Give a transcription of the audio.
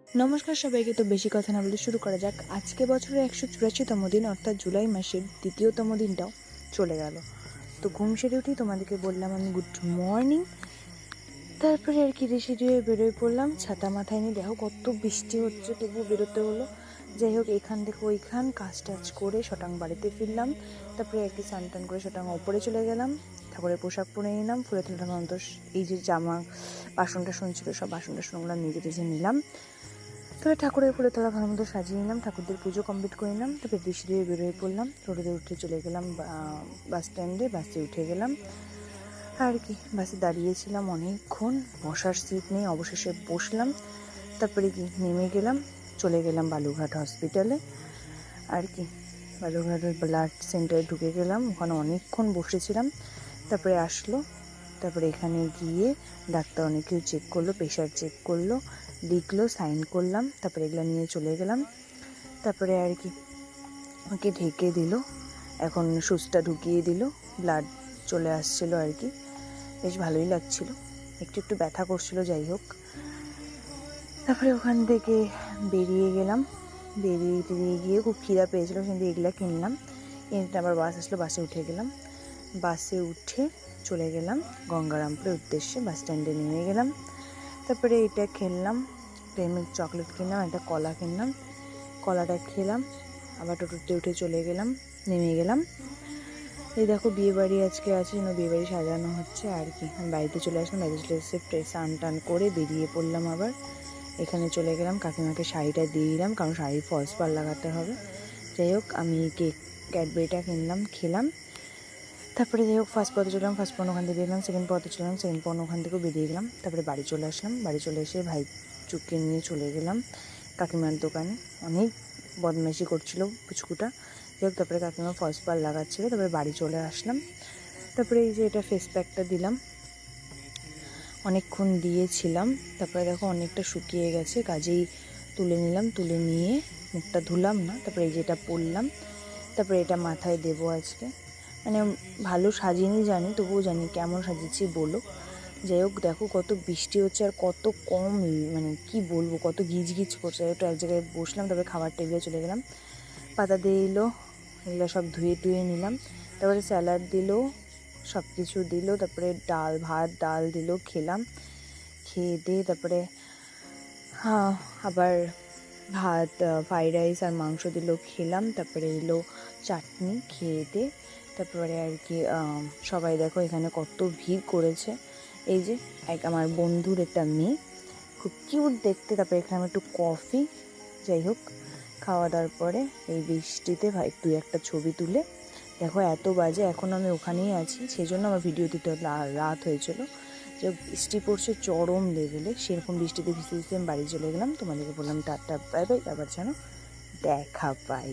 নমস্কার সবাইকে। তো বেশি কথা না বলে শুরু করা যাক। আজকে বছরের 184তম দিন, অর্থাৎ জুলাই মাসের দ্বিতীয়তম দিনটাও চলে গেল। তো ঘুম সেরে উঠেই তোমাদেরকে বললাম আমি গুড মর্নিং। তারপরে আর কি রেডি হয়ে বেরোয় পড়লাম, ছাতা মাথায় নিয়ে। দেখো কত বৃষ্টি হচ্ছে, তবুও বেরোতে হলো। যাই হোক, এখান থেকে ওইখান কাজ টাজ করে শটাং বাড়িতে ফিরলাম। তারপরে আর কি স্নান টান করে শটাং ওপরে চলে গেলাম, ঠাকুরের পোশাক পরে নিলাম, ফুলে তুলে এই যে জামা বাসন টাসন ছিল সব বাসন টাসনগুলো নিজে টেজে নিলাম। তবে ঠাকুরের ফুলে তোলা ভালো মতো সাজিয়ে নিলাম, ঠাকুরদের পুজো কমপ্লিট করে নিলাম। তারপরে বৃষ্টি দিয়ে বেরোয় পড়লাম, টোটোতে উঠে চলে গেলাম বাস স্ট্যান্ডে। বাসে উঠে গেলাম আর কি। বাসে দাঁড়িয়েছিলাম অনেকক্ষণ, বসার সিট নেই, অবশেষে বসলাম। তারপরে কি নেমে গেলাম, চলে গেলাম বালুরঘাট হসপিটালে আর কি। বালুরঘাটের ব্লাড সেন্টারে ঢুকে গেলাম, ওখানে অনেকক্ষণ বসেছিলাম। তারপরে আসলো, তারপরে এখানে গিয়ে ডাক্তার অনেক কিছু চেক করলো, প্রেশার চেক করলো, লিখলো, সাইন করলাম। তারপরে এগুলো নিয়ে চলে গেলাম। তারপরে আর কি ওকে ঢেকে দিল, এখন সুচটা ঢুকিয়ে দিল, ব্লাড চলে আসছিলো আর কি। বেশ ভালোই লাগছিল, একটু একটু ব্যথা করছিল। যাই হোক, তারপরে ওখান থেকে বেরিয়ে গেলাম। বেরিয়ে গিয়ে খুব খিদা পেয়েছিলো, কিন্তু এগুলো কিনলাম। কিনতে আবার বাস আসলো, বাসে উঠে গেলাম। বাসে উঠে চলে গেলাম গঙ্গারামপুরের উদ্দেশ্যে। বাস স্ট্যান্ডে নেমে গেলাম। তারপরে এটা খেললাম, প্রেমের চকলেট কিনলাম, একটা কলা কিনলাম, কলাটা খেলাম। আবার টোটোতে উঠে চলে গেলাম, নেমে গেলাম। এই দেখো বিয়ে বাড়ি আজকে আছে, যেন বিয়ে বাড়ি সাজানো হচ্ছে আর কি। আমি বাড়িতে চলে আসলাম, বাড়িতে চলে এসে স্নান টান করে বেরিয়ে পড়লাম। আবার এখানে চলে গেলাম, কাকিমাকে শাড়িটা দিয়ে দিলাম, কারণ শাড়ির ফলস পাড় লাগাতে হবে। যাই হোক, আমি ক্যাডবেরিটা কিনলাম, খেলাম। তারপরে যাই হোক, ফার্স্ট পথে চললাম, ফার্স্ট পণ ওখান থেকে বেরলাম, সেকেন্ড পথে চললাম, সেকেন্ড পণ ওখান থেকেও বেরিয়ে গেলাম। তারপরে বাড়ি চলে আসলাম, বাড়ি চলে এসে ভাই চুক্কে নিয়ে চলে গেলাম কাকিমার দোকানে। অনেক বদমাইশি করছিল পুচকুটা। যাই হোক, তারপরে কাকিমা ফলস পাড় লাগাচ্ছিলো। তারপরে বাড়ি চলে আসলাম। তারপরে এই যে এটা ফেস প্যাকটা দিলাম, অনেকক্ষণ দিয়েছিলাম। তারপরে দেখো অনেকটা শুকিয়ে গেছে, কাজেই তুলে নিলাম, তুলে নিয়ে মুখটা ধুলাম না। তারপরে এই যে এটা পরলাম, তারপরে এটা মাথায় দেবো আজকে। মানে ভালো সাজিনি জানি, তবুও জানি কেমন সাজিয়েছি বলো। যাই হোক, দেখো কত বৃষ্টি হচ্ছে আর কত কম, মানে কি বলবো, কত গিজ গিজ করছে। একটু এক জায়গায় বসলাম, তারপরে খাবার টেবিলে চলে গেলাম। পাতা দিয়ে এলো, এগুলো সব ধুয়ে টুয়ে নিলাম। তারপরে স্যালাড দিল, সব কিছু দিল। তারপরে ভাত ডাল দিল, খেলাম। খেয়ে দিয়ে তারপরে আবার ভাত, ফ্রাইড রাইস আর মাংস দিল, খেলাম। তারপরে এলো চাটনি, খেয়ে দিয়ে তারপরে আর কি সবাই দেখো এখানে কত ভিড় করেছে। এই যে আমার বন্ধুর একটা মেয়ে, খুব কিউট দেখতে। তারপরে এখানে একটু কফি। যাই হোক, খাওয়া দাওয়ার পরে এই বৃষ্টিতে ভাই একটু একটা ছবি তুলে দেখো। এত বাজে, এখন আমি ওখানেই আছি, সেই জন্য আমার ভিডিও দিতে রাত হয়েছিল। যে বৃষ্টি পড়ছে চরম লেভেলে, সেরকম বৃষ্টিতে ভিজতে ভিজতে আমি বাড়ি চলে গেলাম। তোমাদেরকে বললাম টাটা বাই বাই, আবার যেন দেখা পাই।